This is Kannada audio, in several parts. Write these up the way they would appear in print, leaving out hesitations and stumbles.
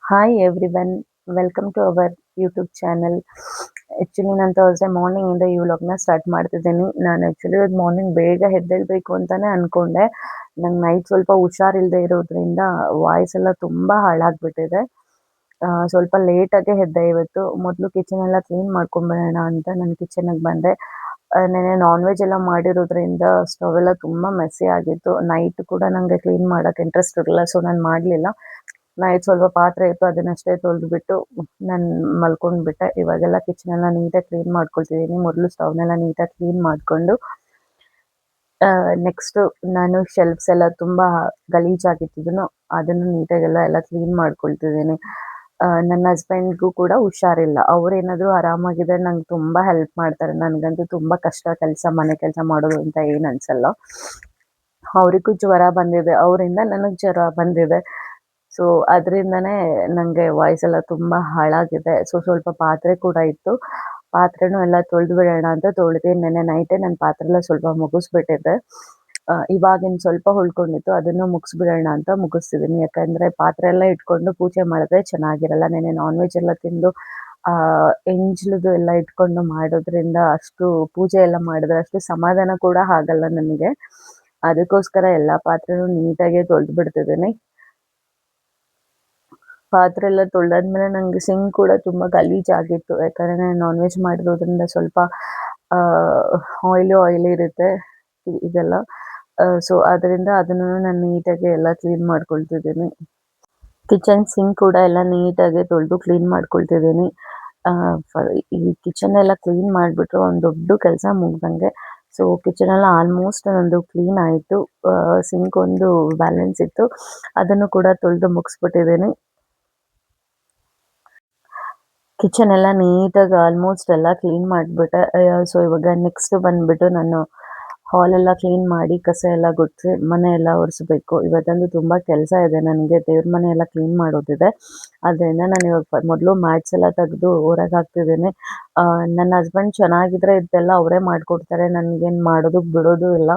Hi everyone, welcome to our YouTube channel. Actually ನಾನು ಥರ್ಸ್ಡೇ ಮಾರ್ನಿಂಗಿಂದ ಈ ವ್ಲಾಗ್ನ ಸ್ಟಾರ್ಟ್ ಮಾಡ್ತಿದ್ದೀನಿ. ನಾನು ಆ್ಯಕ್ಚುಲಿ ಇವತ್ತು ಮಾರ್ನಿಂಗ್ ಬೇಗ ಎದ್ದೇಳಬೇಕು ಅಂತಲೇ ಅಂದ್ಕೊಂಡೆ. ನಂಗೆ ನೈಟ್ ಸ್ವಲ್ಪ ಹುಷಾರಿಲ್ಲದೆ ಇರೋದ್ರಿಂದ ವಾಯ್ಸ್ ಎಲ್ಲ ತುಂಬ ಹಾಳಾಗಿಬಿಟ್ಟಿದೆ. ಸ್ವಲ್ಪ ಲೇಟಾಗೆ ಎದ್ದೆ ಇವತ್ತು. ಮೊದಲು ಕಿಚನ್ ಎಲ್ಲ ಕ್ಲೀನ್ ಮಾಡ್ಕೊಂಬರೋಣ ಅಂತ ನಾನು ಕಿಚನಿಗೆ ಬಂದೆ. ನೆನ್ನೆ ನಾನ್ ವೆಜ್ ಎಲ್ಲ ಮಾಡಿರೋದ್ರಿಂದ ಸ್ಟವ್ ಎಲ್ಲ ತುಂಬ ಮೆಸ್ಸಿ ಆಗಿತ್ತು. ನೈಟ್ ಕೂಡ ನನಗೆ ಕ್ಲೀನ್ ಮಾಡೋಕ್ಕೆ ಇಂಟ್ರೆಸ್ಟ್ ಇರಲಿಲ್ಲ, ಸೊ ನಾನು ಮಾಡಲಿಲ್ಲ. ನೈಟ್ ಸ್ವಲ್ಪ ಪಾತ್ರೆ ಇತ್ತು, ಅದನ್ನಷ್ಟೇ ತೊಳೆದ್ಬಿಟ್ಟು ನಾನು ಮಲ್ಕೊಂಡ್ಬಿಟ್ಟೆ. ಇವಾಗೆಲ್ಲ ಕಿಚನೆಲ್ಲ ನೀಟಾಗಿ ಕ್ಲೀನ್ ಮಾಡ್ಕೊಳ್ತಿದ್ದೀನಿ. ಮೊದಲು ಸ್ಟವ್ನೆಲ್ಲ ನೀಟಾಗಿ ಕ್ಲೀನ್ ಮಾಡಿಕೊಂಡು ನೆಕ್ಸ್ಟು ನಾನು ಶೆಲ್ಫ್ಸ್ ಎಲ್ಲ ತುಂಬ ಗಲೀಜಾಗಿತ್ತಿದ್ದನು ಅದನ್ನು ನೀಟಾಗೆಲ್ಲ ಕ್ಲೀನ್ ಮಾಡ್ಕೊಳ್ತಿದ್ದೀನಿ. ನನ್ನ ಹಸ್ಬೆಂಡ್ಗೂ ಕೂಡ ಹುಷಾರಿಲ್ಲ. ಅವರೇನಾದರೂ ಆರಾಮಾಗಿದ್ದರೆ ನಂಗೆ ತುಂಬ ಹೆಲ್ಪ್ ಮಾಡ್ತಾರೆ. ನನಗಂತೂ ತುಂಬ ಕಷ್ಟ ಮನೆ ಕೆಲಸ ಮಾಡೋದು ಅಂತ ಏನು ಅನಿಸಲ್ಲ. ಅವರಿಗೂ ಜ್ವರ ಬಂದಿದೆ, ಅವರಿಂದ ನನಗೆ ಜ್ವರ ಬಂದಿದೆ. ಸೊ ಅದರಿಂದನೇ ನನಗೆ ವಾಯ್ಸ್ ಎಲ್ಲ ತುಂಬ ಹಾಳಾಗಿದೆ. ಸ್ವಲ್ಪ ಪಾತ್ರೆ ಕೂಡ ಇತ್ತು, ಪಾತ್ರೆನೂ ಎಲ್ಲ ತೊಳೆದು ಬಿಡೋಣ ಅಂತ ತೊಳೆದು ನೆನ್ನೆ ನೈಟೇ ನನ್ನ ಪಾತ್ರೆ ಎಲ್ಲ ಸ್ವಲ್ಪ ಮುಗಿಸ್ಬಿಟ್ಟಿದ್ದೆ. ಇವಾಗಿನ ಸ್ವಲ್ಪ ಉಳ್ಕೊಂಡಿತ್ತು, ಅದನ್ನು ಮುಗಿಸ್ಬಿಡೋಣ ಅಂತ ಮುಗಿಸ್ತಿದ್ದೀನಿ. ಯಾಕಂದರೆ ಪಾತ್ರೆ ಎಲ್ಲ ಇಟ್ಕೊಂಡು ಪೂಜೆ ಮಾಡಿದ್ರೆ ಚೆನ್ನಾಗಿರಲ್ಲ. ನೆನ್ನೆ ನಾನ್ ವೆಜ್ ಎಲ್ಲ ತಿಂದು ಎಂಜ್ಲದು ಎಲ್ಲ ಇಟ್ಕೊಂಡು ಮಾಡೋದ್ರಿಂದ ಅಷ್ಟು ಪೂಜೆ ಎಲ್ಲ ಮಾಡಿದ್ರೆ ಅಷ್ಟು ಸಮಾಧಾನ ಕೂಡ ಆಗಲ್ಲ ನನಗೆ. ಅದಕ್ಕೋಸ್ಕರ ಎಲ್ಲ ಪಾತ್ರೆನೂ ನೀಟಾಗೆ ತೊಳೆದು ಬಿಡ್ತಿದ್ದೀನಿ. ಪಾತ್ರೆ ಎಲ್ಲ ತೊಳೆದಾದ್ಮೇಲೆ ನನಗೆ ಸಿಂಕ್ ಕೂಡ ತುಂಬ ಗಲೀಜಾಗಿತ್ತು. ಯಾಕಂದರೆ ನಾನು ನಾನ್ ವೆಜ್ ಮಾಡಿರೋದ್ರಿಂದ ಸ್ವಲ್ಪ ಆಯಿಲಿ ಇರುತ್ತೆ ಇದೆಲ್ಲ. ಸೊ ಅದರಿಂದ ಅದನ್ನು ನಾನು ನೀಟಾಗಿ ಎಲ್ಲ ಕ್ಲೀನ್ ಮಾಡ್ಕೊಳ್ತಿದ್ದೀನಿ. ಕಿಚನ್ ಸಿಂಕ್ ಕೂಡ ಎಲ್ಲ ನೀಟಾಗಿ ತೊಳೆದು ಕ್ಲೀನ್ ಮಾಡ್ಕೊಳ್ತಿದ್ದೀನಿ. ಈ ಕಿಚನ್ ಎಲ್ಲ ಕ್ಲೀನ್ ಮಾಡಿಬಿಟ್ರೆ ಒಂದು ದೊಡ್ಡ ಕೆಲಸ ಮುಗ್ದಂಗೆ. ಸೊ ಕಿಚನೆಲ್ಲ ಆಲ್ಮೋಸ್ಟ್ ನಂದು ಕ್ಲೀನ್ ಆಯಿತು. ಸಿಂಕ್ ಒಂದು ಬ್ಯಾಲೆನ್ಸ್ ಇತ್ತು, ಅದನ್ನು ಕೂಡ ತೊಳೆದು ಮುಗಿಸ್ಬಿಟ್ಟಿದ್ದೀನಿ. ಕಿಚನ್ ಎಲ್ಲ ನೀಟಾಗಿ ಆಲ್ಮೋಸ್ಟ್ ಎಲ್ಲ ಕ್ಲೀನ್ ಮಾಡಿಬಿಟ್ಟೆ. ಸೊ ಇವಾಗ ನೆಕ್ಸ್ಟ್ ಬಂದುಬಿಟ್ಟು ನಾನು ಹಾಲೆಲ್ಲ ಕ್ಲೀನ್ ಮಾಡಿ ಕಸ ಎಲ್ಲ ಗುಡಿಸಿ ಮನೆ ಎಲ್ಲ ಒರೆಸ್ಬೇಕು. ಇವತ್ತಂದು ತುಂಬ ಕೆಲಸ ಇದೆ ನನಗೆ. ದೇವ್ರ ಮನೆ ಎಲ್ಲ ಕ್ಲೀನ್ ಮಾಡೋದಿದೆ. ಅದರಿಂದ ನಾನು ಇವಾಗ ಮೊದಲು ಮ್ಯಾಟ್ಸ್ ಎಲ್ಲ ತೆಗೆದು ಹೊರಗೆ ಹಾಕ್ತಿದ್ದೀನಿ. ನನ್ನ ಹಸ್ಬೆಂಡ್ ಚೆನ್ನಾಗಿದ್ರೆ ಇದೆಲ್ಲ ಅವರೇ ಮಾಡಿಕೊಡ್ತಾರೆ, ನನಗೇನು ಮಾಡೋದಕ್ಕೆ ಬಿಡೋದು ಇಲ್ಲ.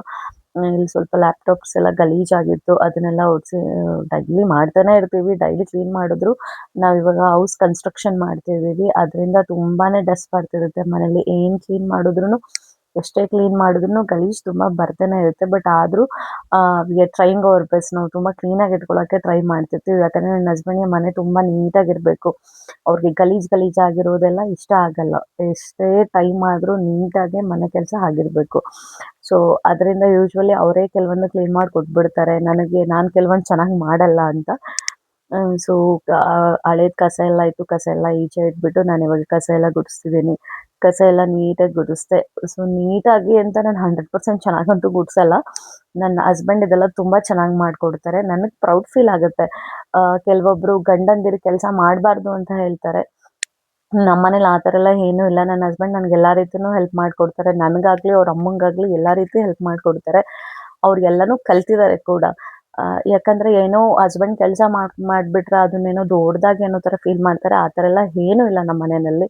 ಇಲ್ಲಿ ಸ್ವಲ್ಪ ಲ್ಯಾಪ್ಟಾಪ್ಸ್ ಎಲ್ಲ ಗಲೀಜಾಗಿತ್ತು, ಅದನ್ನೆಲ್ಲ ಒರೆಸಿ ಡೈಲಿ ಮಾಡ್ತಾನೆ ಇರ್ತೀವಿ. ಡೈಲಿ ಕ್ಲೀನ್ ಮಾಡಿದ್ರು ನಾವಿವಾಗ ಹೌಸ್ ಕನ್ಸ್ಟ್ರಕ್ಷನ್ ಮಾಡ್ತಿದ್ದೀವಿ, ಅದರಿಂದ ತುಂಬಾ ಡಸ್ಟ್ ಬರ್ತಿರುತ್ತೆ ಮನೇಲಿ. ಏನು ಕ್ಲೀನ್ ಮಾಡಿದ್ರು, ಎಷ್ಟೇ ಕ್ಲೀನ್ ಮಾಡಿದ್ರು ಗಲೀಜು ತುಂಬ ಬರ್ತಾನೆ ಇರುತ್ತೆ. ಬಟ್ ಆದರೂ we are trying hour best. ನಾವು ತುಂಬ ಕ್ಲೀನಾಗಿ ಇಟ್ಕೊಳ್ಳೋಕ್ಕೆ ಟ್ರೈ ಮಾಡ್ತಿರ್ತೀವಿ. ಯಾಕಂದರೆ ನನ್ನ ಹಸ್ಬೆಂಡ್ಗೆ ಮನೆ ತುಂಬ ನೀಟಾಗಿರಬೇಕು. ಅವ್ರಿಗೆ ಗಲೀಜಾಗಿರೋದೆಲ್ಲ ಇಷ್ಟ ಆಗಲ್ಲ. ಎಷ್ಟೇ ಟೈಮ್ ಆದರೂ ನೀಟಾಗಿ ಮನೆ ಕೆಲಸ ಆಗಿರಬೇಕು. ಸೊ ಅದರಿಂದ ಯೂಶ್ವಲಿ ಅವರೇ ಕೆಲವೊಂದು ಕ್ಲೀನ್ ಮಾಡಿ ಕೊಟ್ಬಿಡ್ತಾರೆ ನನಗೆ. ನಾನು ಕೆಲವೊಂದು ಚೆನ್ನಾಗಿ ಮಾಡಲ್ಲ ಅಂತ. ಸೊ ಹಳೇದು ಕಸ ಎಲ್ಲ ಇತ್ತು, ಕಸ ಎಲ್ಲ ಈಚೆ ಇಟ್ಬಿಟ್ಟು ನಾನು ಇವಾಗ ಕಸ ಎಲ್ಲ ಗುಡಿಸ್ತಿದ್ದೀನಿ. ಕಸ ಎಲ್ಲ ನೀಟಾಗಿ ಗುಡಿಸ್ದೆ. ಸೊ ನೀಟಾಗಿ ಅಂತ ನಾನು 100% ಚೆನ್ನಾಗಂತೂ ಗುಡಿಸಲ್ಲ. ನನ್ನ ಹಸ್ಬೆಂಡ್ ಇದೆಲ್ಲ ತುಂಬ ಚೆನ್ನಾಗಿ ಮಾಡಿಕೊಡ್ತಾರೆ. ನನಗೆ ಪ್ರೌಡ್ ಫೀಲ್ ಆಗುತ್ತೆ. ಕೆಲವೊಬ್ಬರು ಗಂಡಂದಿರು ಕೆಲಸ ಮಾಡಬಾರ್ದು ಅಂತ ಹೇಳ್ತಾರೆ. ನಮ್ಮ ಮನೇಲಿ ಆ ಥರ ಎಲ್ಲ ಏನೂ ಇಲ್ಲ. ನನ್ನ ಹಸ್ಬೆಂಡ್ ನನಗೆ ಎಲ್ಲ ರೀತಿಯೂ ಹೆಲ್ಪ್ ಮಾಡಿಕೊಡ್ತಾರೆ. ನನಗಾಗಲಿ ಅವ್ರ ಅಮ್ಮಂಗಾಗಲಿ ಎಲ್ಲ ರೀತಿ ಹೆಲ್ಪ್ ಮಾಡಿಕೊಡ್ತಾರೆ. ಅವ್ರಿಗೆಲ್ಲನೂ ಕಲ್ತಿದ್ದಾರೆ ಕೂಡ. ಯಾಕಂದರೆ ಏನೋ ಹಸ್ಬೆಂಡ್ ಕೆಲಸ ಮಾಡಿಬಿಟ್ರೆ ಅದನ್ನೇನೋ ದೊಡ್ಡದಾಗಿ ಏನೋ ಥರ ಫೀಲ್ ಮಾಡ್ತಾರೆ. ಆ ಥರ ಎಲ್ಲ ಏನೂ ಇಲ್ಲ ನಮ್ಮ ಮನೆಯಲ್ಲಿ.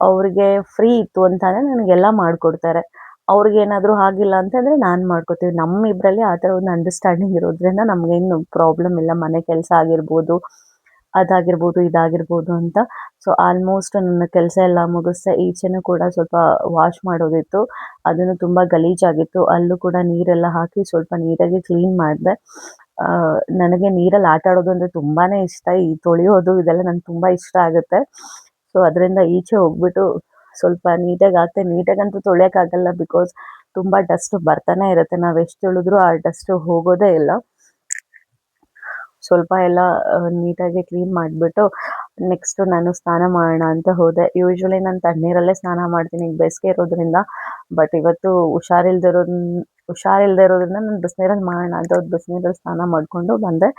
ಅವ್ರಿಗೆ ಫ್ರೀ ಇತ್ತು ಅಂತಂದರೆ ನನಗೆಲ್ಲ ಮಾಡಿಕೊಡ್ತಾರೆ. ಅವ್ರಿಗೇನಾದರೂ ಆಗಿಲ್ಲ ಅಂತಂದರೆ ನಾನು ಮಾಡ್ಕೊತೀವಿ. ನಮ್ಮಿಬ್ಬರಲ್ಲಿ ಆ ಥರ ಒಂದು ಅಂಡರ್ಸ್ಟ್ಯಾಂಡಿಂಗ್ ಇರೋದ್ರಿಂದ ನಮಗೇನು ಪ್ರಾಬ್ಲಮ್ ಇಲ್ಲ. ಮನೆ ಕೆಲಸ ಆಗಿರ್ಬೋದು, ಅದಾಗಿರ್ಬೋದು, ಇದಾಗಿರ್ಬೋದು ಅಂತ. ಸೊ ಆಲ್ಮೋಸ್ಟ್ ನನ್ನ ಕೆಲಸ ಎಲ್ಲ ಮುಗಿಸ್ದೆ. ಈಚೆನೂ ಕೂಡ ಸ್ವಲ್ಪ ವಾಶ್ ಮಾಡೋದಿತ್ತು, ಅದನ್ನು ತುಂಬ ಗಲೀಜಾಗಿತ್ತು. ಅಲ್ಲೂ ಕೂಡ ನೀರೆಲ್ಲ ಹಾಕಿ ಸ್ವಲ್ಪ ನೀಟಾಗಿ ಕ್ಲೀನ್ ಮಾಡಿದೆ. ನನಗೆ ನೀರಲ್ಲಿ ಆಟ ಆಡೋದು ಅಂದರೆ ತುಂಬಾ ಇಷ್ಟ. ಈ ತೊಳೆಯೋದು ಇದೆಲ್ಲ ನಂಗೆ ತುಂಬ ಇಷ್ಟ ಆಗುತ್ತೆ. ಸೊ ಅದರಿಂದ ಈಚೆ ಹೋಗ್ಬಿಟ್ಟು ಸ್ವಲ್ಪ ನೀಟಾಗಿ ಆಗ್ತೆ. ನೀಟಾಗಂತೂ ತೊಳೆಯೋಕ್ಕಾಗಲ್ಲ, ಬಿಕಾಸ್ ತುಂಬ ಡಸ್ಟ್ ಬರ್ತಾನೆ ಇರುತ್ತೆ. ನಾವು ಎಷ್ಟು ತೊಳೆದ್ರೂ ಆ ಡಸ್ಟು ಹೋಗೋದೇ ಇಲ್ಲ. ಸ್ವಲ್ಪ ಎಲ್ಲ ನೀಟಾಗಿ ಕ್ಲೀನ್ ಮಾಡಿಬಿಟ್ಟು ನೆಕ್ಸ್ಟು ನಾನು ಸ್ನಾನ ಮಾಡೋಣ ಅಂತ ಹೋದೆ. ಯೂಶ್ವಲಿ ನಾನು ತಣ್ಣೀರಲ್ಲೇ ಸ್ನಾನ ಮಾಡ್ತೀನಿ, ಈಗ ಬೇಸಿಗೆ ಇರೋದ್ರಿಂದ. ಬಟ್ ಇವತ್ತು ಹುಷಾರಿಲ್ಲದೆ ಇರೋದ್ರಿಂದ ನಾನು ಬಿಸಿನೀರಲ್ಲಿ ಮಾಡೋಣ ಅಂತ ಬಿಸಿನೀರಲ್ಲಿ ಸ್ನಾನ ಮಾಡಿಕೊಂಡು ಬಂದೆ.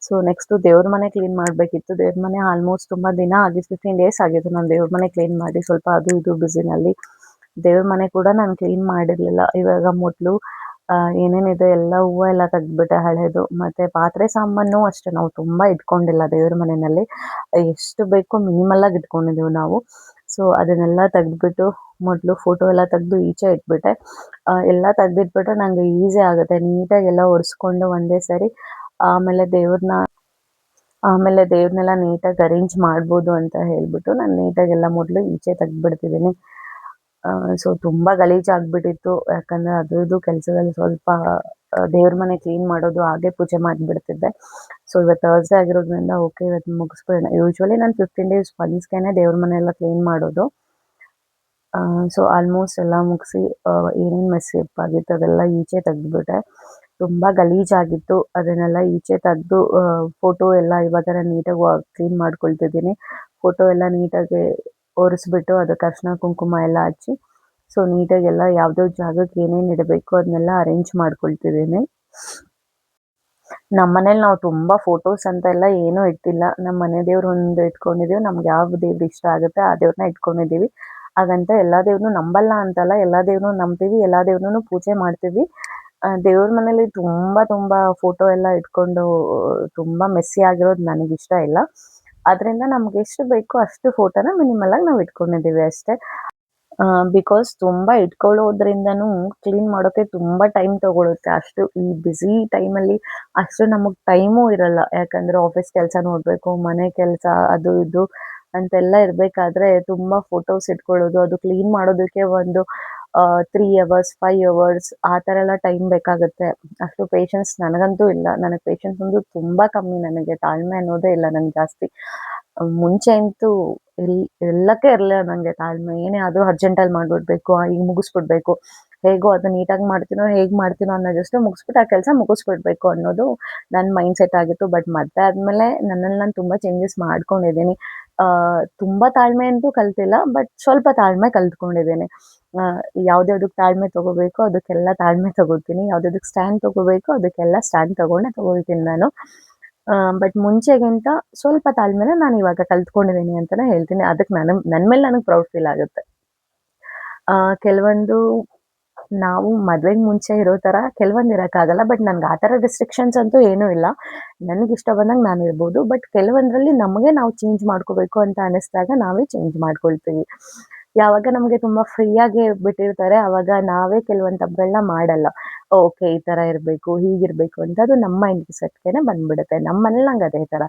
ಸೊ ನೆಕ್ಸ್ಟು ದೇವ್ರ ಮನೆ ಕ್ಲೀನ್ ಮಾಡಬೇಕಿತ್ತು. ದೇವ್ರ ಮನೆ ಆಲ್ಮೋಸ್ಟ್ ತುಂಬ ದಿನ ಆಗಿತ್ತು, 15 ಡೇಸ್ ಆಗಿತ್ತು ನಾನು ದೇವ್ರ ಮನೆ ಕ್ಲೀನ್ ಮಾಡಿ. ಸ್ವಲ್ಪ ಅದು ಇದು ಬ್ಯುಸಿನಲ್ಲಿ ದೇವ್ರ ಮನೆ ಕೂಡ ನಾನು ಕ್ಲೀನ್ ಮಾಡಿರಲಿಲ್ಲ. ಇವಾಗ ಮೊದಲು ಏನೇನಿದೆ ಎಲ್ಲ ಹೂವು ಎಲ್ಲ ತೆಗೆದ್ಬಿಟ್ಟೆ ಹಳೇದು. ಮತ್ತು ಪಾತ್ರೆ ಸಾಮಾನು ಅಷ್ಟೇ ನಾವು ತುಂಬ ಇಟ್ಕೊಂಡಿಲ್ಲ ದೇವ್ರ ಮನೆಯಲ್ಲಿ. ಎಷ್ಟು ಬೇಕೋ ಮಿನಿಮಲ್ಲಾಗಿ ಇಟ್ಕೊಂಡಿದ್ದೀವಿ ನಾವು. ಸೊ ಅದನ್ನೆಲ್ಲ ತೆಗೆದ್ಬಿಟ್ಟು ಮೊದಲು ಫೋಟೋ ಎಲ್ಲ ತೆಗೆದು ಈಚೆ ಇಟ್ಬಿಟ್ಟೆ. ಎಲ್ಲ ತೆಗೆದಿಟ್ಬಿಟ್ರೆ ನನಗೆ ಈಸಿ ಆಗುತ್ತೆ. ನೀಟಾಗಿ ಎಲ್ಲ ಒರೆಸ್ಕೊಂಡು ಒಂದೇ ಸರಿ ಆಮೇಲೆ ದೇವ್ರನ್ನ ಆಮೇಲೆ ದೇವ್ರನ್ನೆಲ್ಲ ನೀಟಾಗಿ ಅರೇಂಜ್ ಮಾಡ್ಬೋದು ಅಂತ ಹೇಳ್ಬಿಟ್ಟು ನಾನು ನೀಟಾಗೆಲ್ಲ ಮೊದಲು ಈಚೆ ತೆಗ್ದ್ಬಿಡ್ತಿದ್ದೀನಿ. ಸೊ ತುಂಬ ಗಲೀಜಾಗ್ಬಿಟ್ಟಿತ್ತು. ಯಾಕಂದರೆ ಅದ್ರದ್ದು ಕೆಲಸದಲ್ಲಿ ಸ್ವಲ್ಪ ದೇವ್ರ ಮನೆ ಕ್ಲೀನ್ ಮಾಡೋದು ಹಾಗೆ ಪೂಜೆ ಮಾಡಿಬಿಡ್ತಿದ್ದೆ. ಸೊ ಇವತ್ತು ಥರ್ಸ್‌ಡೇ ಆಗಿರೋದ್ರಿಂದ ಓಕೆ ಇವತ್ತು ಮುಗಿಸ್ಬಿಡೋಣ. ಯೂಶ್ವಲಿ ನಾನು 15 ಡೇಸ್ ಒನ್ಸ್‌ಗೆನೆ ದೇವ್ರ ಮನೆ ಎಲ್ಲ ಕ್ಲೀನ್ ಮಾಡೋದು. ಸೊ ಆಲ್ಮೋಸ್ಟ್ ಎಲ್ಲ ಮುಗಿಸಿ ಏನೇನು ಮೆಸ್ಸಪ್ ಆಗಿತ್ತು ಅದೆಲ್ಲ ಈಚೆ ತೆಗ್ದ್ಬಿಟ್ಟೆ. ತುಂಬ ಗಲೀಜಾಗಿತ್ತು. ಅದನ್ನೆಲ್ಲ ಈಚೆ ತೆಗ್ದು ಫೋಟೋ ಎಲ್ಲ ಇವಾಗ ನಾನು ನೀಟಾಗಿ ಕ್ಲೀನ್ ಮಾಡ್ಕೊಳ್ತಿದ್ದೀನಿ. ಫೋಟೋ ಎಲ್ಲ ನೀಟಾಗಿ ಒರೆಸ್ಬಿಟ್ಟು ಅದಕ್ಕೆ ಅರಿಶಿನ ಕುಂಕುಮ ಎಲ್ಲ ಹಚ್ಚಿ ಸೊ ನೀಟಾಗಿ ಎಲ್ಲ ಯಾವ್ದ್ಯಾವ್ದು ಜಾಗಕ್ಕೆ ಏನೇನು ಇಡಬೇಕು ಅದನ್ನೆಲ್ಲ ಅರೇಂಜ್ ಮಾಡ್ಕೊಳ್ತಿದ್ದೀನಿ. ನಮ್ಮ ಮನೇಲಿ ನಾವು ತುಂಬ ಫೋಟೋಸ್ ಅಂತ ಎಲ್ಲ ಏನೂ ಇಟ್ಟಿಲ್ಲ. ನಮ್ಮ ಮನೆ ದೇವ್ರು ಒಂದು ಇಟ್ಕೊಂಡಿದ್ದೀವಿ. ನಮ್ಗೆ ಯಾವ ದೇವ್ರು ಇಷ್ಟ ಆಗುತ್ತೆ ಆ ದೇವ್ರನ್ನ ಇಟ್ಕೊಂಡಿದ್ದೀವಿ. ಹಾಗಂತ ಎಲ್ಲ ದೇವ್ರನ್ನೂ ನಂಬಲ್ಲ ಅಂತಲ್ಲ, ಎಲ್ಲ ದೇವ್ರನ್ನೂ ನಂಬ್ತೀವಿ, ಎಲ್ಲ ದೇವ್ರನ್ನೂ ಪೂಜೆ ಮಾಡ್ತೀವಿ. ದೇವ್ರ ಮನೇಲಿ ತುಂಬ ಫೋಟೋ ಎಲ್ಲ ಇಟ್ಕೊಂಡು ತುಂಬ ಮೆಸ್ಸಿ ಆಗಿರೋದು ನನಗಿಷ್ಟ ಇಲ್ಲ. ಅದರಿಂದ ನಮ್ಗೆ ಎಷ್ಟು ಬೇಕೋ ಅಷ್ಟು ಫೋಟೋನ ಮಿನಿಮಲಾಗಿ ನಾವು ಇಟ್ಕೊಂಡಿದ್ದೀವಿ ಅಷ್ಟೇ. ಬಿಕಾಸ್ ತುಂಬ ಇಟ್ಕೊಳ್ಳೋದ್ರಿಂದನೂ ಕ್ಲೀನ್ ಮಾಡೋಕ್ಕೆ ತುಂಬ ಟೈಮ್ ತೊಗೊಳುತ್ತೆ. ಅಷ್ಟು ಈ ಬ್ಯುಸಿ ಟೈಮಲ್ಲಿ ಅಷ್ಟು ನಮಗೆ ಟೈಮೂ ಇರಲ್ಲ. ಯಾಕಂದರೆ ಆಫೀಸ್ ಕೆಲಸ ನೋಡಬೇಕು, ಮನೆ ಕೆಲಸ ಅದು ಇದು ಅಂತೆಲ್ಲ ಇರಬೇಕಾದ್ರೆ ತುಂಬ ಫೋಟೋಸ್ ಇಟ್ಕೊಳ್ಳೋದು, ಅದು ಕ್ಲೀನ್ ಮಾಡೋದಕ್ಕೆ ಒಂದು 3 ಅವರ್ಸ್, 5 ಅವರ್ಸ್ ಆ ಥರ ಎಲ್ಲ ಟೈಮ್ ಬೇಕಾಗುತ್ತೆ. ಅಷ್ಟು ಪೇಷನ್ಸ್ ನನಗಂತೂ ಇಲ್ಲ. ನನಗೆ ಪೇಷನ್ಸ್ ಒಂದು ತುಂಬ ಕಮ್ಮಿ. ನನಗೆ ತಾಳ್ಮೆ ಅನ್ನೋದೇ ಇಲ್ಲ ನಂಗೆ ಜಾಸ್ತಿ. ಮುಂಚೆ ಅಂತೂ ಎಲ್ಲಕ್ಕೆ ಇರಲಿಲ್ಲ ನನಗೆ ತಾಳ್ಮೆ. ಏನೇ ಆದರೂ ಅರ್ಜೆಂಟಲ್ಲಿ ಮಾಡಿಬಿಡ್ಬೇಕು, ಈಗ ಮುಗಿಸ್ಬಿಡ್ಬೇಕು. ಹೇಗೋ ಅದು ನೀಟಾಗಿ ಮಾಡ್ತೀನೋ ಹೇಗೆ ಮಾಡ್ತೀನೋ ಅನ್ನೋದಷ್ಟು ಮುಗಿಸ್ಬಿಟ್ಟು ಆ ಕೆಲಸ ಮುಗಿಸ್ಬಿಡ್ಬೇಕು ಅನ್ನೋದು ನನ್ನ ಮೈಂಡ್‌ಸೆಟ್ ಆಗಿತ್ತು. ಬಟ್ ಮದುವೆ ಆದಮೇಲೆ ನನ್ನಲ್ಲಿ ನಾನು ತುಂಬ ಚೇಂಜಸ್ ಮಾಡ್ಕೊಂಡಿದ್ದೀನಿ. ತುಂಬ ತಾಳ್ಮೆ ಅಂತೂ ಕಲ್ತಿಲ್ಲ, ಬಟ್ ಸ್ವಲ್ಪ ತಾಳ್ಮೆ ಕಲ್ತ್ಕೊಂಡಿದ್ದೀನಿ. ಯಾವ್ದ್ಯಾವ್ದಕ್ಕೆ ತಾಳ್ಮೆ ತೊಗೋಬೇಕೋ ಅದಕ್ಕೆಲ್ಲ ತಾಳ್ಮೆ ತೊಗೋತೀನಿ. ಯಾವ್ದ್ಯಾವ್ದಕ್ಕೆ ಸ್ಟ್ಯಾಂಡ್ ತೊಗೋಬೇಕೋ ಅದಕ್ಕೆಲ್ಲ ಸ್ಟ್ಯಾಂಡ್ ತೊಗೊಳ್ತೀನಿ ನಾನು. ಬಟ್ ಮುಂಚೆಗಿಂತ ಸ್ವಲ್ಪ ತಾಳ್ಮೆನ ನಾನು ಇವಾಗ ಕಲ್ತ್ಕೊಂಡಿದ್ದೀನಿ ಅಂತಲೇ ಹೇಳ್ತೀನಿ. ಅದಕ್ಕೆ ನನ್ನ ಮೇಲೆ ನನಗೆ ಪ್ರೌಡ್ ಫೀಲ್ ಆಗುತ್ತೆ. ಕೆಲವೊಂದು ನಾವು ಮದುವೆಗೆ ಮುಂಚೆ ಇರೋ ಥರ ಕೆಲವೊಂದು ಇರೋಕ್ಕಾಗಲ್ಲ. ಬಟ್ ನನಗೆ ಆ ಥರ ರಿಸ್ಟ್ರಿಕ್ಷನ್ಸ್ ಅಂತೂ ಏನೂ ಇಲ್ಲ. ನನಗಿಷ್ಟ ಬಂದಂಗೆ ನಾನು ಇರ್ಬೋದು. ಬಟ್ ಕೆಲವೊಂದರಲ್ಲಿ ನಮಗೆ ನಾವು ಚೇಂಜ್ ಮಾಡ್ಕೋಬೇಕು ಅಂತ ಅನ್ನಿಸ್ದಾಗ ನಾವೇ ಚೇಂಜ್ ಮಾಡ್ಕೊಳ್ತೀವಿ. ಯಾವಾಗ ನಮಗೆ ತುಂಬ ಫ್ರೀಯಾಗಿ ಬಿಟ್ಟಿರ್ತಾರೆ ಆವಾಗ ನಾವೇ ಕೆಲವೊಂದು ತಪ್ಪುಗಳನ್ನ ಮಾಡಲ್ಲ. ಓಕೆ ಈ ಥರ ಇರಬೇಕು, ಹೀಗಿರಬೇಕು ಅಂತ ಅದು ನಮ್ಮ ಮೈಂಡ್ ಸೆಟ್‌ಗೆನೆ ಬಂದ್ಬಿಡುತ್ತೆ. ನಮ್ಮ ಮನೇಲಿ ನಂಗೆ ಅದೇ ಥರ.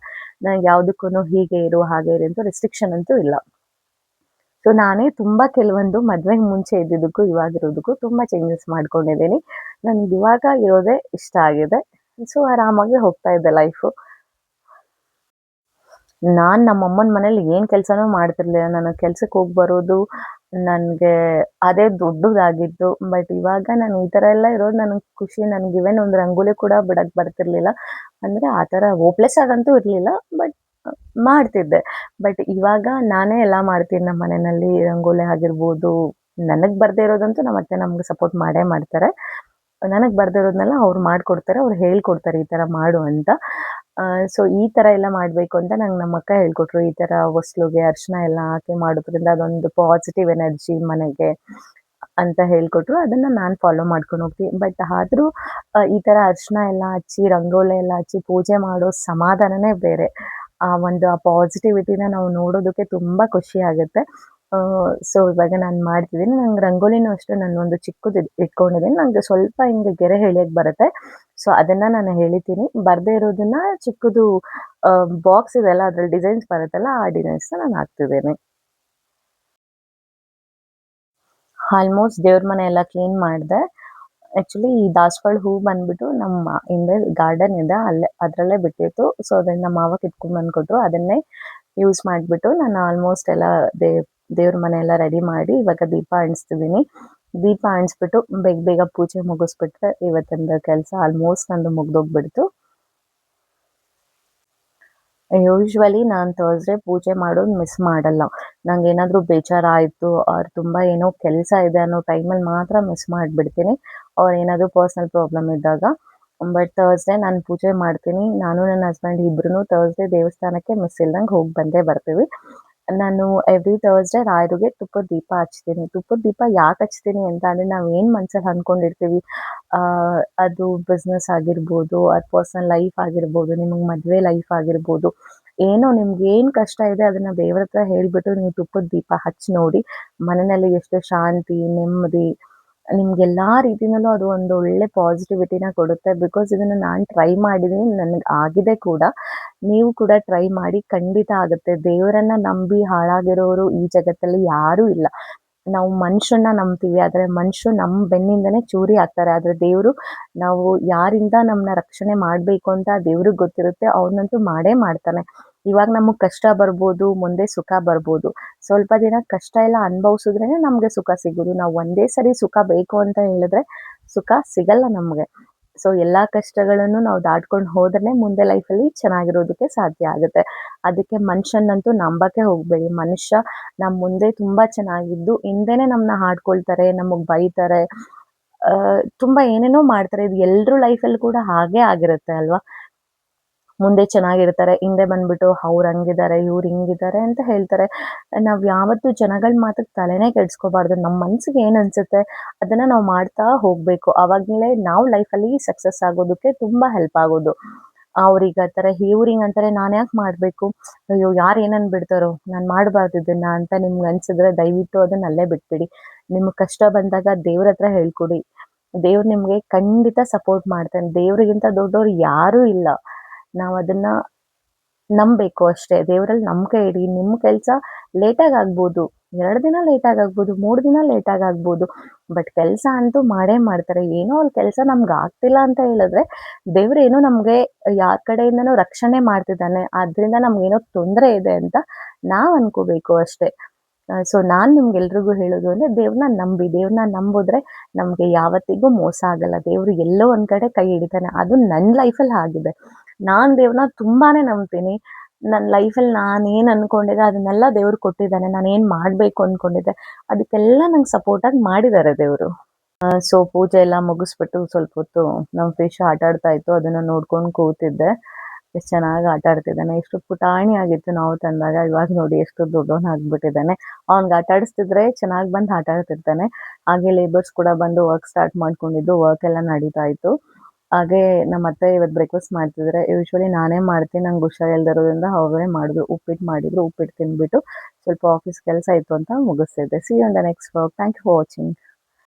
ನಂಗೆ ಯಾವುದಕ್ಕೂ ಹೀಗೆ ಇರು, ಹಾಗೆ ಇರು ಅಂತ ರಿಸ್ಟ್ರಿಕ್ಷನ್ ಅಂತೂ ಇಲ್ಲ. ಸೊ ನಾನೇ ತುಂಬ ಕೆಲವೊಂದು ಮದುವೆಗೆ ಮುಂಚೆ ಇದ್ದಿದ್ದಕ್ಕೂ ಇವಾಗಿರೋದಕ್ಕೂ ತುಂಬ ಚೇಂಜಸ್ ಮಾಡ್ಕೊಂಡಿದ್ದೀನಿ. ನನಗೆ ಇವಾಗ ಇರೋದೇ ಇಷ್ಟ ಆಗಿದೆ. ಸೊ ಆರಾಮಾಗಿ ಹೋಗ್ತಾ ಇದೆ ಲೈಫು. ನಾನು ನಮ್ಮಮ್ಮನ ಮನೇಲಿ ಏನು ಕೆಲಸನೂ ಮಾಡ್ತಿರ್ಲಿಲ್ಲ. ನನಗೆ ಕೆಲ್ಸಕ್ಕೆ ಹೋಗಿ ಬರೋದು ನನಗೆ ಅದೇ ದೊಡ್ಡದಾಗಿತ್ತು. ಬಟ್ ಇವಾಗ ನಾನು ಈ ಥರ ಎಲ್ಲ ಇರೋದು ನನಗೆ ಖುಷಿ. ನನಗೆ ಈವನ್ ಒಂದು ರಂಗೋಲಿ ಕೂಡ ಬಿಡಕ್ಕೆ ಬರ್ತಿರ್ಲಿಲ್ಲ. ಅಂದರೆ ಆ ಥರ ಹೋಪ್ಲೆಸ್ ಆಗಂತೂ ಇರಲಿಲ್ಲ. ಬಟ್ ಮಾಡ್ತಿದ್ದೆ. ಬಟ್ ಇವಾಗ ನಾನೇ ಎಲ್ಲ ಮಾಡ್ತೀನಿ ನಮ್ಮ ಮನೆಯಲ್ಲಿ. ರಂಗೋಲಿ ಆಗಿರ್ಬೋದು, ನನಗೆ ಬರದೇ ಇರೋದಂತೂ ನಮ್ಮ ಅತ್ತೆ ನಮ್ಗೆ ಸಪೋರ್ಟ್ ಮಾಡೇ ಮಾಡ್ತಾರೆ. ನನಗೆ ಬರದೇ ಇರೋದನ್ನೆಲ್ಲ ಅವ್ರು ಮಾಡ್ಕೊಡ್ತಾರೆ. ಅವ್ರು ಹೇಳ್ಕೊಡ್ತಾರೆ ಈ ಥರ ಮಾಡು ಅಂತ. ಸೊ ಈ ಥರ ಎಲ್ಲ ಮಾಡಬೇಕು ಅಂತ ನಂಗೆ ನಮ್ಮ ಅಕ್ಕ ಹೇಳ್ಕೊಟ್ರು. ಈ ಥರ ಹೊಸ್ಲಿಗೆ ಅರಿಶಿನ ಎಲ್ಲ ಹಾಕಿ ಮಾಡೋದ್ರಿಂದ ಅದೊಂದು ಪಾಸಿಟಿವ್ ಎನರ್ಜಿ ಮನೆಗೆ ಅಂತ ಹೇಳ್ಕೊಟ್ರು. ಅದನ್ನು ನಾನು ಫಾಲೋ ಮಾಡ್ಕೊಂಡು ಹೋಗ್ತೀನಿ. ಬಟ್ ಆದರೂ ಈ ಥರ ಅರಿಶಿನ ಎಲ್ಲ ಹಚ್ಚಿ, ರಂಗೋಲಿ ಎಲ್ಲ ಹಚ್ಚಿ ಪೂಜೆ ಮಾಡೋ ಸಮಾಧಾನನೇ ಬೇರೆ. ಆ ಪಾಸಿಟಿವಿಟಿನ ನಾವು ನೋಡೋದಕ್ಕೆ ತುಂಬ ಖುಷಿ ಆಗುತ್ತೆ. ಸೊ ಇವಾಗ ನಾನು ಮಾಡ್ತಿದ್ದೀನಿ. ನಂಗೆ ರಂಗೋಲಿನೂ ಅಷ್ಟೇ ನಾನೊಂದು ಚಿಕ್ಕದು ಇಟ್ಕೊಂಡಿದ್ದೀನಿ. ನಂಗೆ ಸ್ವಲ್ಪ ಹಿಂಗೆ ಗೆರೆ ಎಳಿಯಕ್ಕೆ ಬರುತ್ತೆ. ಸೊ ಅದನ್ನು ನಾನು ಎಳಿತೀನಿ. ಬರದೇ ಇರೋದನ್ನ ಚಿಕ್ಕದು ಬಾಕ್ಸ್ ಇದೆಯಲ್ಲ ಅದ್ರಲ್ಲಿ ಡಿಸೈನ್ಸ್ ಬರುತ್ತಲ್ಲ ಆ ಡಿಸೈನ್ಸ್‌ನ ನಾನು ಹಾಕ್ತಿದ್ದೀನಿ. ಆಲ್ಮೋಸ್ಟ್ ದೇವ್ರ ಮನೆ ಎಲ್ಲ ಕ್ಲೀನ್ ಮಾಡಿದೆ. ಆ್ಯಕ್ಚುಲಿ ಈ ದಾಸವಾಳ ಹೂ ಬಂದ್ಬಿಟ್ಟು ನಮ್ಮ ಹಿಂದೆ ಗಾರ್ಡನ್ ಇದೆ. ಅಲ್ಲೇ ಅದರಲ್ಲೇ ಬಿಟ್ಟಿತ್ತು. ಸೊ ಅದನ್ನ ನಮ್ಮ ಮಾವ ಕಿತ್ಕೊಂಡ್ ಬಂದು ಕೊಟ್ರು. ಅದನ್ನೇ ಯೂಸ್ ಮಾಡಿಬಿಟ್ಟು ನಾನು ಆಲ್ಮೋಸ್ಟ್ ಎಲ್ಲ ದೇವ್ರ ಮನೆ ಎಲ್ಲ ರೆಡಿ ಮಾಡಿ ಇವಾಗ ದೀಪ ಅಂಟಿಸ್ತಿದ್ದೀನಿ. ದೀಪ ಅಂಟಿಸ್ಬಿಟ್ಟು ಬೇಗ ಬೇಗ ಪೂಜೆ ಮುಗಿಸ್ಬಿಟ್ರೆ ಇವತ್ತಿಂದು ಕೆಲಸ ಆಲ್ಮೋಸ್ಟ್ ನಂದು ಮುಗ್ದೋಗ್ಬಿಡ್ತು. ಯೂಶ್ವಲಿ ನಾನು ಥರ್ಸ್‌ಡೇ ಪೂಜೆ ಮಾಡೋದು ಮಿಸ್ ಮಾಡಲ್ಲ. ನಂಗೇನಾದರೂ ಬೇಜಾರಾಯಿತು ಆರ್ ತುಂಬ ಏನೋ ಕೆಲಸ ಇದೆ ಅನ್ನೋ ಟೈಮಲ್ಲಿ ಮಾತ್ರ ಮಿಸ್ ಮಾಡಿಬಿಡ್ತೀನಿ. ಆರ್ ಏನಾದರೂ ಪರ್ಸ್ನಲ್ ಪ್ರಾಬ್ಲಮ್ ಇದ್ದಾಗ. ಬಟ್ ಥರ್ಸ್‌ಡೇ ನಾನು ಪೂಜೆ ಮಾಡ್ತೀನಿ. ನಾನು ನನ್ನ ಹಸ್ಬೆಂಡ್ ಇಬ್ರೂ ಥರ್ಸ್‌ಡೇ ದೇವಸ್ಥಾನಕ್ಕೆ ಮಿಸ್ ಇಲ್ದಂಗೆ ಹೋಗಿ ಬಂದೇ ಬರ್ತೀವಿ. ನಾನು ಎವ್ರಿ ಥರ್ಸ್‌ಡೇ ರಾಯರಿಗೆ ತುಪ್ಪದ ದೀಪ ಹಚ್ತೀನಿ. ತುಪ್ಪದ ದೀಪ ಯಾಕೆ ಹಚ್ತೀನಿ ಅಂತ ಅಂದರೆ ನಾವು ಏನು ಮನ್ಸಲ್ಲಿ ಅಂದ್ಕೊಂಡಿರ್ತೀವಿ ಅದು ಬಿಸ್ನೆಸ್ ಆಗಿರ್ಬೋದು, ಅದು ಪರ್ಸನಲ್ ಲೈಫ್ ಆಗಿರ್ಬೋದು, ನಿಮಗೆ ಮದುವೆ ಲೈಫ್ ಆಗಿರ್ಬೋದು, ಏನೋ ನಿಮ್ಗೇನು ಕಷ್ಟ ಇದೆ ಅದನ್ನು ದೇವ್ರ ಹತ್ರ ಹೇಳಿಬಿಟ್ಟು ನೀವು ತುಪ್ಪದ ದೀಪ ಹಚ್ಚಿ ನೋಡಿ. ಮನೆಯಲ್ಲಿ ಎಷ್ಟು ಶಾಂತಿ, ನೆಮ್ಮದಿ ನಿಮ್ಗೆಲ್ಲಾ ರೀತಿನಲ್ಲೂ ಅದು ಒಂದು ಒಳ್ಳೆ ಪಾಸಿಟಿವಿಟಿನ ಕೊಡುತ್ತೆ. ಬಿಕಾಸ್ ಇದನ್ನ ನಾನ್ ಟ್ರೈ ಮಾಡಿದೀನಿ. ನನಗ್ ಆಗಿದೆ ಕೂಡ. ನೀವು ಕೂಡ ಟ್ರೈ ಮಾಡಿ ಖಂಡಿತ ಆಗುತ್ತೆ. ದೇವರನ್ನ ನಂಬಿ ಹಾಳಾಗಿರೋರು ಈ ಜಗತ್ತಲ್ಲಿ ಯಾರೂ ಇಲ್ಲ. ನಾವು ಮನುಷ್ಯನ್ನ ನಂಬ್ತೀವಿ. ಆದ್ರೆ ಮನುಷ್ಯರು ನಮ್ ಬೆನ್ನಿಂದನೇ ಚೂರಿ ಆಗ್ತಾರೆ. ಆದ್ರೆ ದೇವ್ರು ನಾವು ಯಾರಿಂದ ನಮ್ನ ರಕ್ಷಣೆ ಮಾಡ್ಬೇಕು ಅಂತ ದೇವ್ರಿಗ್ ಗೊತ್ತಿರುತ್ತೆ. ಅವ್ನಂತೂ ಮಾಡೇ ಮಾಡ್ತಾನೆ. ಇವಾಗ ನಮಗ್ ಕಷ್ಟ ಬರ್ಬೋದು, ಮುಂದೆ ಸುಖ ಬರ್ಬೋದು. ಸ್ವಲ್ಪ ದಿನ ಕಷ್ಟ ಎಲ್ಲ ಅನುಭವಿಸಿದ್ರೇನೆ ನಮ್ಗೆ ಸುಖ ಸಿಗೋದು. ನಾವು ಒಂದೇ ಸರಿ ಸುಖ ಬೇಕು ಅಂತ ಹೇಳಿದ್ರೆ ಸುಖ ಸಿಗಲ್ಲ ನಮ್ಗೆ. ಸೊ ಎಲ್ಲಾ ಕಷ್ಟಗಳನ್ನು ನಾವು ದಾಟ್ಕೊಂಡು ಹೋದ್ರೇನೆ ಮುಂದೆ ಲೈಫಲ್ಲಿ ಚೆನ್ನಾಗಿರೋದಕ್ಕೆ ಸಾಧ್ಯ ಆಗುತ್ತೆ. ಅದಕ್ಕೆ ಮನುಷ್ಯನ್ನಂತೂ ನಂಬಕ್ಕೆ ಹೋಗ್ಬೇಡಿ. ಮನುಷ್ಯ ನಮ್ ಮುಂದೆ ತುಂಬಾ ಚೆನ್ನಾಗಿದ್ದು ಹಿಂದೆನೆ ನಮ್ನ ಹಾಡ್ಕೊಳ್ತಾರೆ, ನಮಗ್ ಬೈತಾರೆ, ತುಂಬಾ ಏನೇನೋ ಮಾಡ್ತಾರೆ. ಇದು ಎಲ್ರೂ ಲೈಫಲ್ಲಿ ಕೂಡ ಹಾಗೇ ಆಗಿರುತ್ತೆ ಅಲ್ವಾ? ಮುಂದೆ ಚೆನ್ನಾಗಿರ್ತಾರೆ, ಹಿಂದೆ ಬಂದ್ಬಿಟ್ಟು ಅವ್ರು ಹಂಗಿದ್ದಾರೆ, ಇವ್ರು ಹಿಂಗಿದ್ದಾರೆ ಅಂತ ಹೇಳ್ತಾರೆ. ನಾವ್ ಯಾವತ್ತೂ ಜನಗಳ ಮಾತಿಗೆ ತಲೆನೇ ಕೆಡ್ಸ್ಕೋಬಾರ್ದು. ನಮ್ಮ ಮನ್ಸಿಗೆ ಏನ್ ಅನ್ಸುತ್ತೆ ಅದನ್ನ ನಾವು ಮಾಡ್ತಾ ಹೋಗ್ಬೇಕು. ಅವಾಗ್ಲೇ ನಾವು ಲೈಫಲ್ಲಿ ಸಕ್ಸಸ್ ಆಗೋದಕ್ಕೆ ತುಂಬಾ ಹೆಲ್ಪ್ ಆಗೋದು. ಅವ್ರಿಗೆ ಅಂತಾರೆ, ಇವ್ರು ಹಿಂಗ್ ಅಂತಾರೆ, ನಾನ್ ಯಾಕೆ ಮಾಡ್ಬೇಕು? ಅಯ್ಯೋ ಯಾರು ಏನ್ ಅನ್ಬಿಡ್ತಾರೋ, ನಾನ್ ಮಾಡ್ಬಾರ್ದು ಇದನ್ನ ಅಂತ ನಿಮ್ಗೆ ಅನ್ಸಿದ್ರೆ ದಯವಿಟ್ಟು ಅದನ್ನ ಅಲ್ಲೇ ಬಿಟ್ಬಿಡಿ. ನಿಮ್ಗ್ ಕಷ್ಟ ಬಂದಾಗ ದೇವ್ರ ಹತ್ರ ಹೇಳ್ಕೊಡಿ. ದೇವ್ರು ನಿಮ್ಗೆ ಖಂಡಿತ ಸಪೋರ್ಟ್ ಮಾಡ್ತಾನೆ. ದೇವ್ರಿಗಿಂತ ದೊಡ್ಡವ್ರು ಯಾರೂ ಇಲ್ಲ. ನಾವ್ ಅದನ್ನ ನಂಬೇಕು ಅಷ್ಟೇ. ದೇವ್ರಲ್ಲಿ ನಂಬಿಕೆ ಇಡಿ. ನಿಮ್ ಕೆಲ್ಸ ಲೇಟಾಗ್ ಆಗ್ಬೋದು. 2 ದಿನ ಲೇಟಾಗ್ ಆಗ್ಬೋದು, 3 ದಿನ ಲೇಟಾಗ್ ಆಗ್ಬೋದು. ಬಟ್ ಕೆಲ್ಸ ಅಂತೂ ಮಾಡೇ ಮಾಡ್ತಾರೆ. ಏನೋ ಒಂದ್ ಕೆಲ್ಸ ನಮ್ಗ್ ಆಗ್ತಿಲ್ಲ ಅಂತ ಹೇಳಿದ್ರೆ ದೇವ್ರೇನೋ ನಮ್ಗೆ ಯಾರ್ ಕಡೆಯಿಂದನೋ ರಕ್ಷಣೆ ಮಾಡ್ತಿದ್ದಾನೆ. ಅದ್ರಿಂದ ನಮ್ಗೇನೋ ತೊಂದ್ರೆ ಇದೆ ಅಂತ ನಾವ್ ಅನ್ಕೋಬೇಕು ಅಷ್ಟೇ. ಸೊ ನಾನ್ ನಿಮ್ಗೆಲ್ರಿಗೂ ಹೇಳೋದು ಅಂದ್ರೆ ದೇವ್ರನ್ನ ನಂಬಿ. ದೇವ್ರನ್ನ ನಂಬುದ್ರೆ ನಮ್ಗೆ ಯಾವತ್ತಿಗೂ ಮೋಸ ಆಗಲ್ಲ. ದೇವ್ರು ಎಲ್ಲೋ ಒಂದ್ ಕಡೆ ಕೈ ಹಿಡಿತಾನೆ. ಅದು ನನ್ ಲೈಫಲ್ಲಿ ಆಗಿದೆ. ನಾನ್ ದೇವ್ರನ್ನ ತುಂಬಾನೇ ನಂಬ್ತೀನಿ. ನನ್ ಲೈಫಲ್ಲಿ ನಾನೇನ್ ಅನ್ಕೊಂಡಿದ್ದೆ ಅದನ್ನೆಲ್ಲ ದೇವ್ರು ಕೊಟ್ಟಿದ್ದಾನೆ. ನಾನೇನ್ ಮಾಡ್ಬೇಕು ಅನ್ಕೊಂಡಿದ್ದೆ ಅದಕ್ಕೆಲ್ಲ ನಂಗೆ ಸಪೋರ್ಟ್ ಆಗಿ ಮಾಡಿದ್ದಾರೆ ದೇವ್ರು. ಸೊ ಪೂಜೆ ಎಲ್ಲ ಮುಗಿಸ್ಬಿಟ್ಟು ಸ್ವಲ್ಪ ಹೊತ್ತು ನಮ್ ಫಿಶ್ ಆಟ ಆಡ್ತಾ ಇತ್ತು. ಅದನ್ನ ನೋಡ್ಕೊಂಡು ಕೂತಿದ್ದೆ. ಎಷ್ಟ್ ಚೆನ್ನಾಗಿ ಆಟ ಆಡ್ತಿದ್ದಾನೆ. ಎಷ್ಟು ಪುಟಾಣಿ ಆಗಿತ್ತು ನಾವು ತಂದಾಗ. ಇವಾಗ ನೋಡಿ ಎಷ್ಟು ದೊಡ್ಡವನಾಗ್ಬಿಟ್ಟಿದ್ದಾನೆ. ಅವ್ನ್ಗೆ ಆಟ ಆಡಿಸ್ತಿದ್ರೆ ಚೆನ್ನಾಗ್ ಬಂದ್ ಆಟ ಆಡ್ತಿರ್ತಾನೆ. ಹಾಗೆ ಲೇಬರ್ಸ್ ಕೂಡ ಬಂದು ವರ್ಕ್ ಸ್ಟಾರ್ಟ್ ಮಾಡ್ಕೊಂಡಿದ್ದು. ವರ್ಕ್ ಎಲ್ಲ ನಡೀತಾ ಇತ್ತು. ಹಾಗೆ ನಮ್ಮ ಅತ್ತೆ ಇವತ್ತು ಬ್ರೇಕ್ಫಾಸ್ಟ್ ಮಾಡ್ತಿದ್ರೆ. ಯೂಶುವಲಿ ನಾನೇ ಮಾಡ್ತೀನಿ. ನಂಗೆ ಹುಷಾರಿಲ್ದಿರೋದ್ರಿಂದ ಅವರೇ ಮಾಡಿದ್ರು. ಉಪ್ಪಿಟ್ಟು ಮಾಡಿದ್ರು. ಉಪ್ಪಿಟ್ಟು ತಿಂದ್ಬಿಟ್ಟು ಸ್ವಲ್ಪ ಆಫೀಸ್ ಕೆಲಸ ಇತ್ತು ಅಂತ ಮುಗಿಸ್ತಿದ್ದೆ. See you in the next vlog. Thank you for watching.